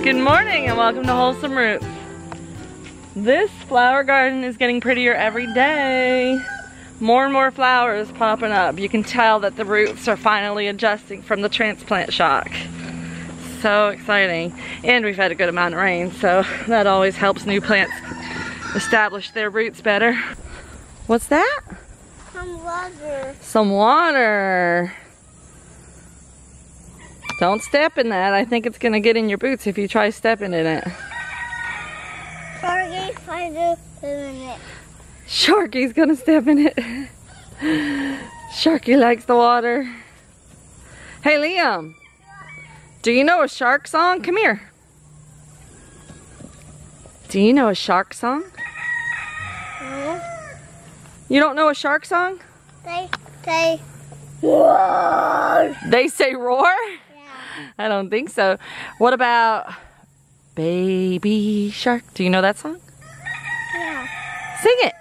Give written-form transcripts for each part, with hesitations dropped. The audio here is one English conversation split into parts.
Good morning and welcome to Wholesome Roots. This flower garden is getting prettier every day. More and more flowers popping up. You can tell that the roots are finally adjusting from the transplant shock. So exciting. And we've had a good amount of rain, so that always helps new plants establish their roots better. What's that? Some water. Some water. Don't step in that. I think it's gonna get in your boots if you try stepping in it. Sharky's gonna step in it. Sharky likes the water. Hey Liam, do you know a shark song? Come here. Do you know a shark song? You don't know a shark song? They say roar. They say roar? Yeah. I don't think so. What about Baby Shark? Do you know that song? Yeah. Sing it.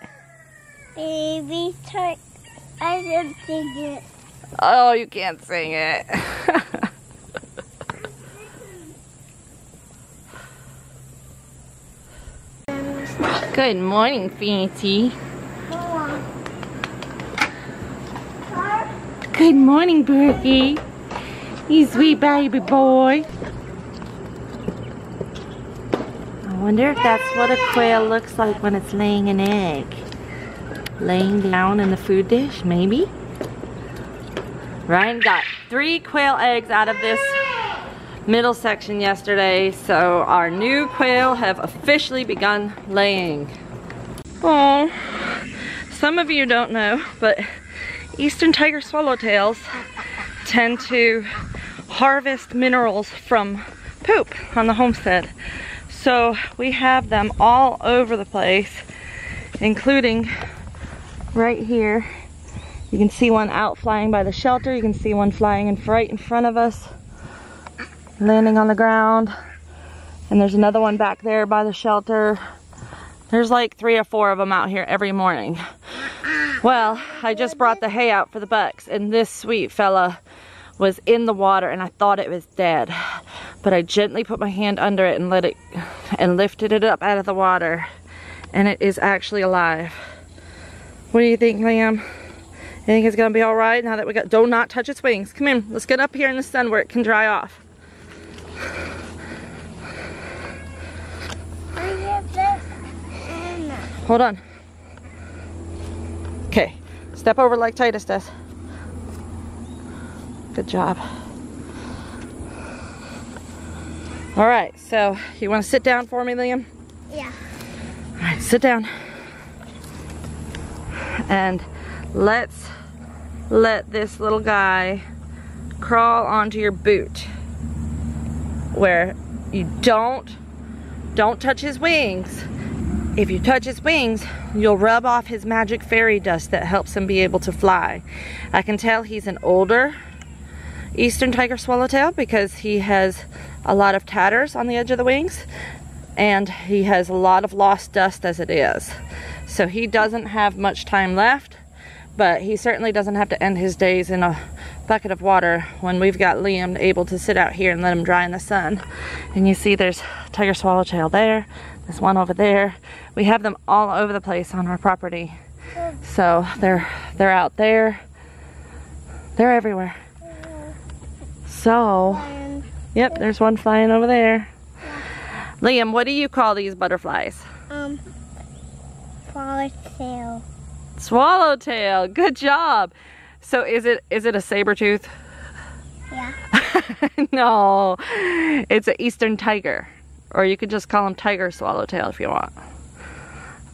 Baby Shark. I didn't sing it. Oh, you can't sing it. Good morning, Fancy. Good morning, Berkey. You sweet baby boy. I wonder if that's what a quail looks like when it's laying an egg. Laying down in the food dish, maybe? Ryan got 3 quail eggs out of this middle section yesterday, so our new quail have officially begun laying. Oh, some of you don't know, but eastern tiger swallowtails tend to harvest minerals from poop on the homestead. So we have them all over the place, including right here. You can see one out flying by the shelter. You can see one flying right in front of us, landing on the ground. And there's another one back there by the shelter. There's like 3 or 4 of them out here every morning. Well, I just brought the hay out for the bucks, and this sweet fella was in the water and I thought it was dead. But I gently put my hand under it and lifted it up out of the water, and it is actually alive. What do you think, Liam? You think it's gonna be all right now that we got, do not touch its wings. Come in, let's get up here in the sun where it can dry off. Hold on. Okay, step over like Titus does. Good job. All right, so you want to sit down for me, Liam? Yeah. All right, sit down. And let's let this little guy crawl onto your boot, where you don't touch his wings. If you touch his wings, you'll rub off his magic fairy dust that helps him be able to fly. I can tell he's an older eastern tiger swallowtail because he has a lot of tatters on the edge of the wings, and he has a lot of lost dust as it is. So he doesn't have much time left, but he certainly doesn't have to end his days in a bucket of water when we've got Liam able to sit out here and let him dry in the sun. And you see there's tiger swallowtail there, there's one over there. We have them all over the place on our property. So they're out there. They're everywhere. So, yep, there's one flying over there. Liam, what do you call these butterflies? Swallowtail. Swallowtail, good job. So is it a saber tooth? Yeah. No, it's an eastern tiger. Or you could just call them tiger swallowtail if you want.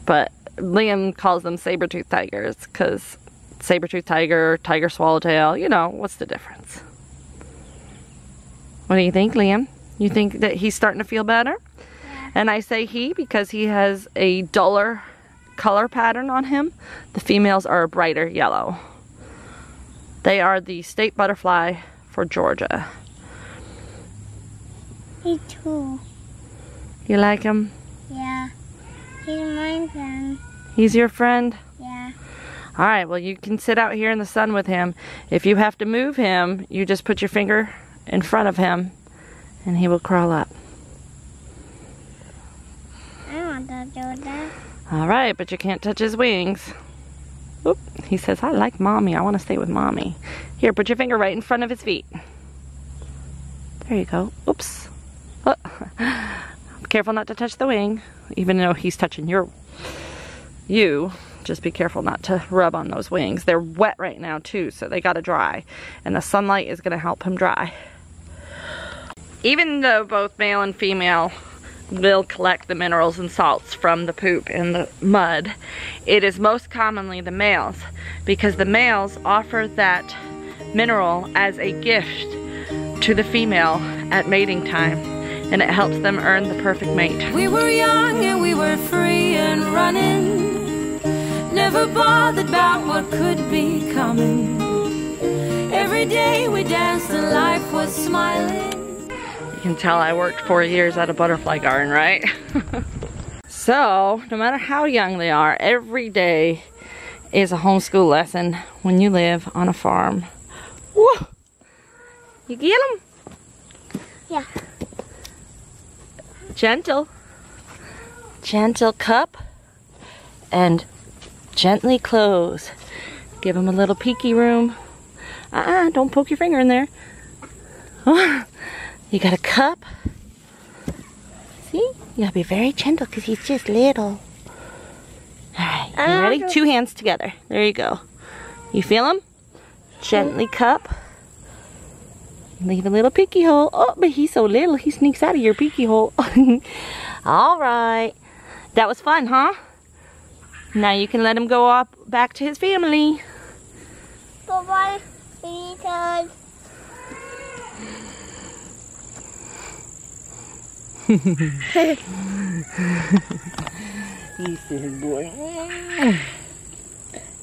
But Liam calls them saber-toothed tigers because saber-toothed tiger, tiger swallowtail, you know, what's the difference? What do you think, Liam? You think that he's starting to feel better? Yeah. And I say he because he has a duller color pattern on him. The females are a brighter yellow. They are the state butterfly for Georgia. Me too. You like him? Yeah. He's my friend. He's your friend? Yeah. All right, well, you can sit out here in the sun with him. If you have to move him, you just put your finger in front of him and he will crawl up. wanna do that. All right, but you can't touch his wings. Oop, he says, I like mommy. I want to stay with mommy. Here, put your finger right in front of his feet. There you go. Oops. Oh. Careful not to touch the wing, even though he's touching you. Just be careful not to rub on those wings. They're wet right now too, so they gotta dry. And the sunlight is gonna help him dry. Even though both male and female will collect the minerals and salts from the poop and the mud, it is most commonly the males, because the males offer that mineral as a gift to the female at mating time, and it helps them earn the perfect mate. We were young and we were free and running, never bothered about what could be coming. Every day we danced and life was smiling. You can tell I worked 4 years at a butterfly garden, right? So, no matter how young they are, every day is a homeschool lesson when you live on a farm. Woo! You get them? Yeah. Gentle. Gentle cup and gently close. Give them a little peeky room. Don't poke your finger in there. Oh, you got a cup. See? You gotta be very gentle because he's just little. Alright, you ready? 2 hands together. There you go. You feel him? Gently cup. Leave a little peeky hole. Oh, but he's so little, he sneaks out of your peeky hole. Alright. That was fun, huh? Now you can let him go up back to his family. Bye-bye, sweetheart. He's good boy.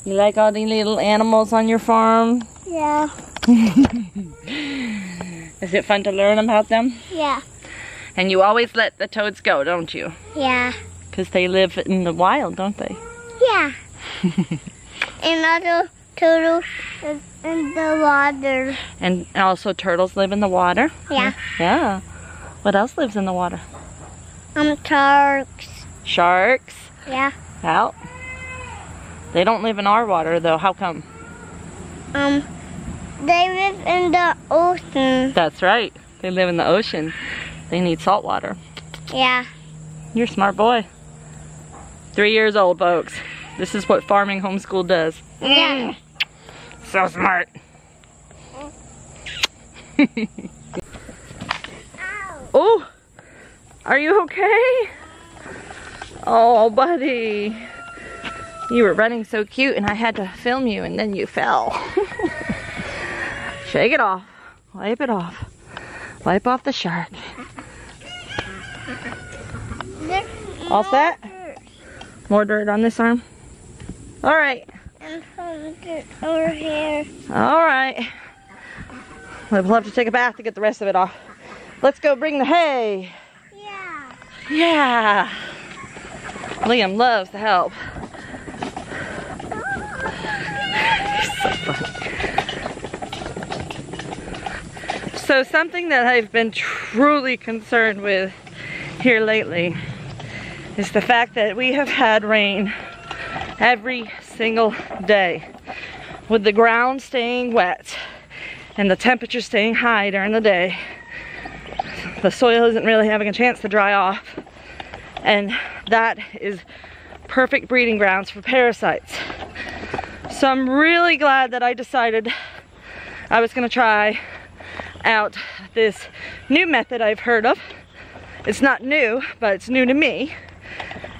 You like all the little animals on your farm? Yeah. Is it fun to learn about them? Yeah. And you always let the toads go, don't you? Yeah. Because they live in the wild, don't they? Yeah. And other turtles in the water. And also turtles live in the water? Yeah. Yeah. What else lives in the water? Sharks. Sharks? Yeah. Well, they don't live in our water though. How come? They live in the ocean. That's right. They live in the ocean. They need salt water. Yeah. You're a smart boy. 3 years old, folks. This is what farming homeschool does. Yeah. So smart. Oh, are you okay? Oh, buddy. You were running so cute and I had to film you and then you fell. Shake it off. Wipe it off. Wipe off the shark. All set? More dirt on this arm? All right. And some dirt over here. All right. We'll have to take a bath to get the rest of it off. Let's go bring the hay. Yeah. Yeah. Liam loves to help. He's so funny. So something that I've been truly concerned with here lately is the fact that we have had rain every single day, with the ground staying wet and the temperature staying high during the day. The soil isn't really having a chance to dry off, and that is perfect breeding grounds for parasites. So I'm really glad that I decided I was going to try out this new method I've heard of. It's not new, but it's new to me,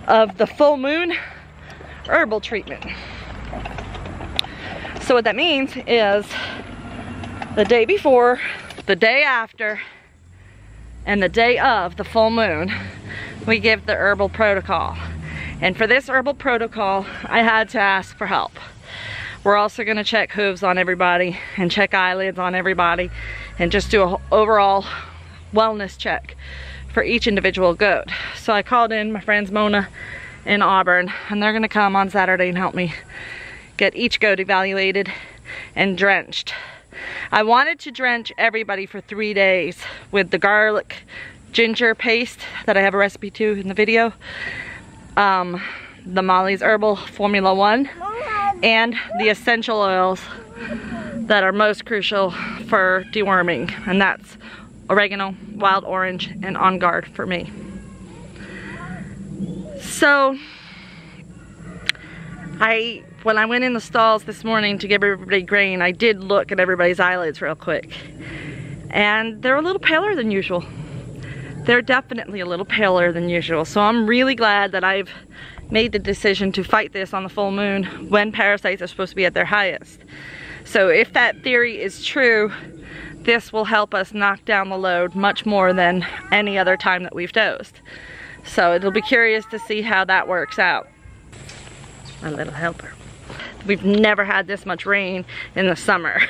of the full moon herbal treatment. So what that means is the day before, the day after, and the day of the full moon, we give the herbal protocol. And for this herbal protocol, I had to ask for help. We're also gonna check hooves on everybody and check eyelids on everybody and just do an overall wellness check for each individual goat. So I called in my friends Mona in Auburn, and they're gonna come on Saturday and help me get each goat evaluated and drenched. I wanted to drench everybody for 3 days with the garlic ginger paste that I have a recipe to in the video. the Molly's Herbal Formula 1 and the essential oils that are most crucial for deworming, and that's oregano, wild orange, and On Guard for me. So when I went in the stalls this morning to give everybody grain, I did look at everybody's eyelids real quick, and they're a little paler than usual. They're definitely a little paler than usual. So I'm really glad that I've made the decision to fight this on the full moon when parasites are supposed to be at their highest. So if that theory is true, this will help us knock down the load much more than any other time that we've dosed. So it'll be curious to see how that works out. My little helper. We've never had this much rain in the summer.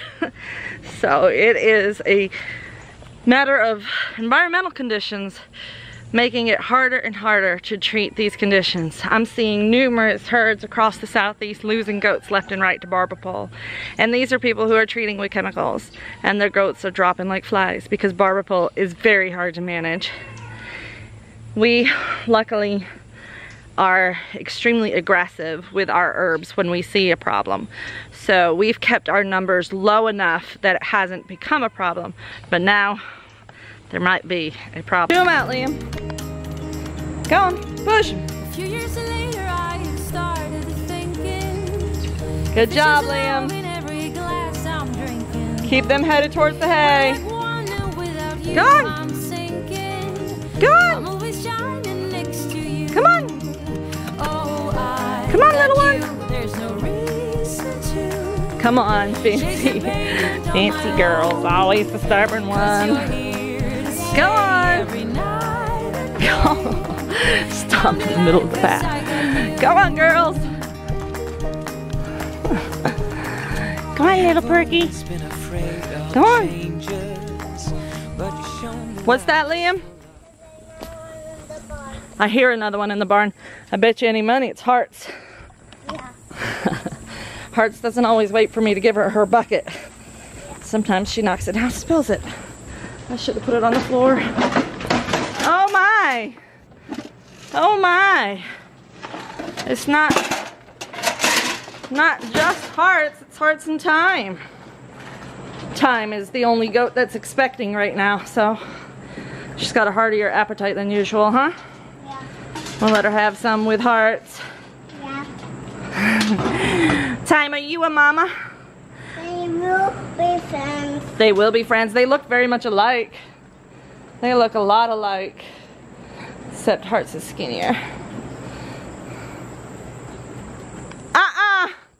So it is a matter of environmental conditions making it harder and harder to treat these conditions. I'm seeing numerous herds across the southeast losing goats left and right to barbapole. And these are people who are treating with chemicals, and their goats are dropping like flies because barbapole is very hard to manage. We luckily are extremely aggressive with our herbs when we see a problem. So we've kept our numbers low enough that it hasn't become a problem, but now there might be a problem. Zoom out, Liam. Go on, push him. A few years later, I started thinking. Good job, Liam. Keep them headed towards the hay. Go on. Go on. Come on. Come on, little one. Come on, fancy. Fancy girls, always the stubborn one. Go on. Go. Stop in the middle of the path. Go on, girls. Come on, little perky. Come on. What's that, Liam? I hear another one in the barn. I bet you any money it's Hearts. Yeah. Hearts doesn't always wait for me to give her her bucket. Sometimes she knocks it down, spills it. I should have put it on the floor. Oh my! Oh my! It's not just Hearts, it's Hearts and Time. Time is the only goat that's expecting right now, so she's got a heartier appetite than usual, huh? Yeah. We'll let her have some with Hearts. Yeah. Time, are you a mama? They will be friends. They will be friends. They look very much alike. They look a lot alike. Except Hearts is skinnier.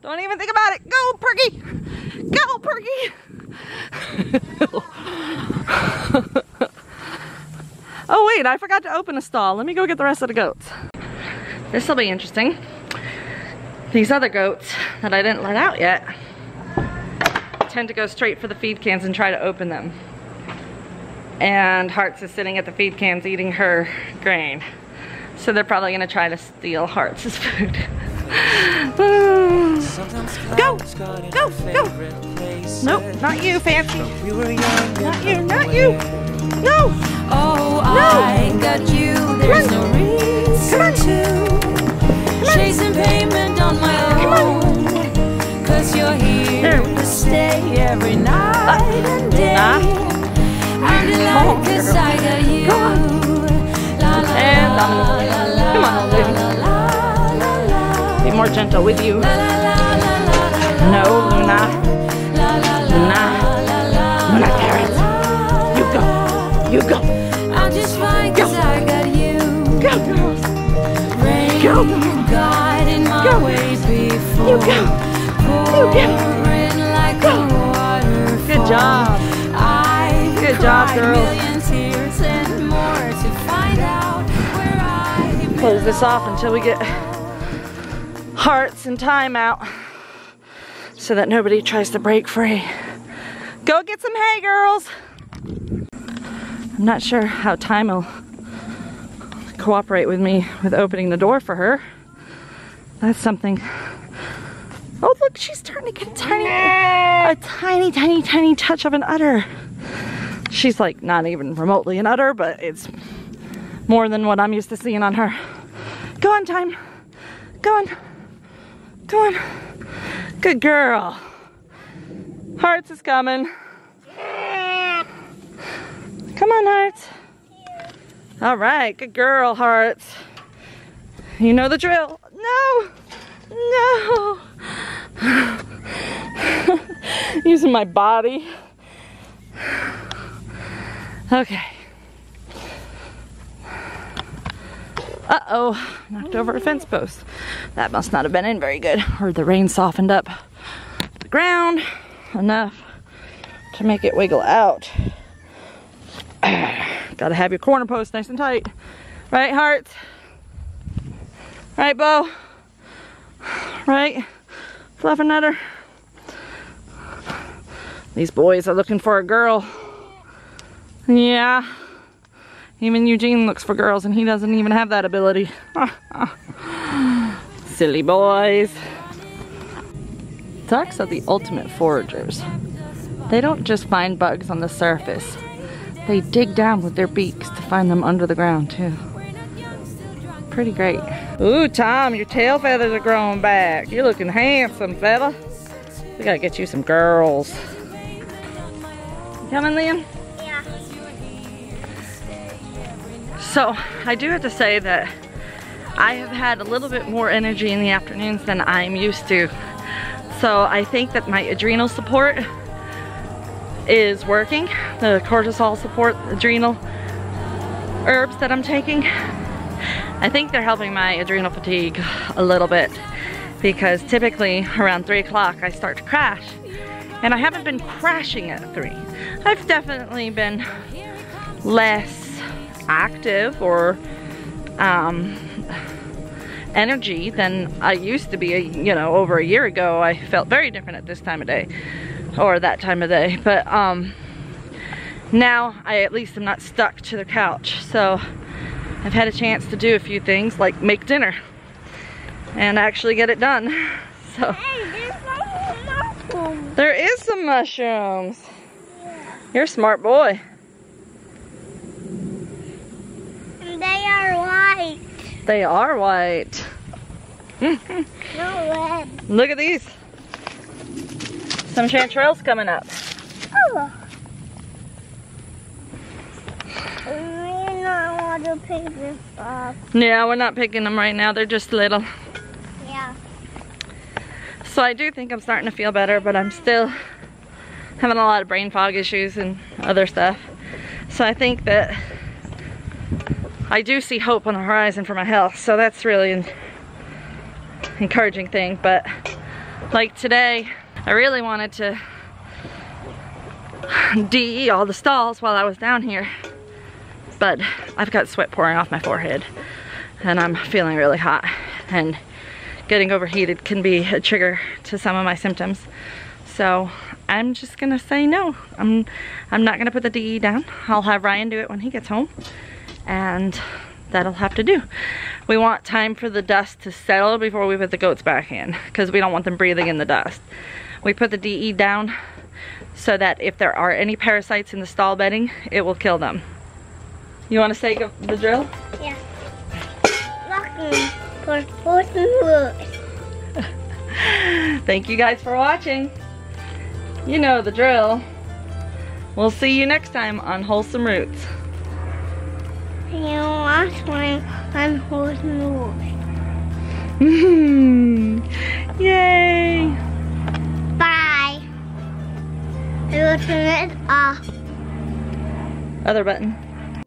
Don't even think about it. Go, Perky! Go, Perky! Oh wait, I forgot to open a stall. Let me go get the rest of the goats. This will be interesting. These other goats that I didn't let out yet tend to go straight for the feed cans and try to open them. And Hearts is sitting at the feed cans eating her grain. So they're probably gonna try to steal Hearts' food. Go! Go! Go! Nope, not you, Fancy. Not you, not you! No! Oh, no. I got you. There's no reason to chasing payment on my own. Cause you're here to stay every night and day. I'm delighted cause I got you. Go on. And come on, baby. Be more gentle with you. No, Luna. Luna. Luna carrots. You go. You go. I'm just fine cause I got you. Go, girls. Rain Go. guiding my Go. ways before. You go. You go. Pouring like Go. a waterfall. Good job. I've Good job, cried girls. million tears and more to find out where I Close this off until we get Hearts and Time out so that nobody tries to break free. Go get some hay, girls. I'm not sure how Time will cooperate with me with opening the door for her. That's something. Oh, look, she's starting to get a tiny touch of an udder. She's like not even remotely an udder, but it's more than what I'm used to seeing on her. Go on, time. Go on. Go on. Good girl. Hearts is coming. Come on, Hearts. All right, good girl, Hearts. You know the drill. No, no. Using my body. Okay. Uh-oh, knocked over a fence post. That must not have been in very good. Or the rain softened up the ground enough to make it wiggle out. Gotta have your corner post nice and tight. Right, Hearts? Right, Bo? Right? Fluffernutter? These boys are looking for a girl. Yeah. Even Eugene looks for girls and he doesn't even have that ability. Silly boys. Ducks are the ultimate foragers. They don't just find bugs on the surface. They dig down with their beaks to find them under the ground too. Pretty great. Ooh, Tom, your tail feathers are growing back. You're looking handsome, fella. We gotta get you some girls. You coming, Liam? Yeah. So, I do have to say that I have had a little bit more energy in the afternoons than I'm used to. So, I think that my adrenal support is working. The cortisol support, adrenal herbs that I'm taking, I think they're helping my adrenal fatigue a little bit, because typically around 3 o'clock I start to crash, and I haven't been crashing at 3. I've definitely been less active or energy than I used to be, you know, over a year ago. I felt very different at this time of day, or that time of day, but now I at least am not stuck to the couch, so I've had a chance to do a few things like make dinner and actually get it done. So Hey, there's some mushrooms. there is some mushrooms. You're a smart boy. And they are white. They are white. No red. Look at these. Some chanterelles coming up. Oh. We're not want to pick this up. Yeah, we're not picking them right now. They're just little. Yeah. So I do think I'm starting to feel better, but I'm still having a lot of brain fog issues and other stuff. So I think that I do see hope on the horizon for my health. So that's really an encouraging thing. But like today, I really wanted to de all the stalls while I was down here. But I've got sweat pouring off my forehead and I'm feeling really hot, and getting overheated can be a trigger to some of my symptoms. So I'm just gonna say no. I'm not gonna put the DE down. I'll have Ryan do it when he gets home, and that'll have to do. We want time for the dust to settle before we put the goats back in, because we don't want them breathing in the dust. We put the DE down so that if there are any parasites in the stall bedding, it will kill them. You want to say the drill? Yeah. Looking for Wholesome Roots. Thank you guys for watching. You know the drill. We'll see you next time on Wholesome Roots. You watch one on Wholesome Roots. Yay! Bye. I will turn it off. Other button.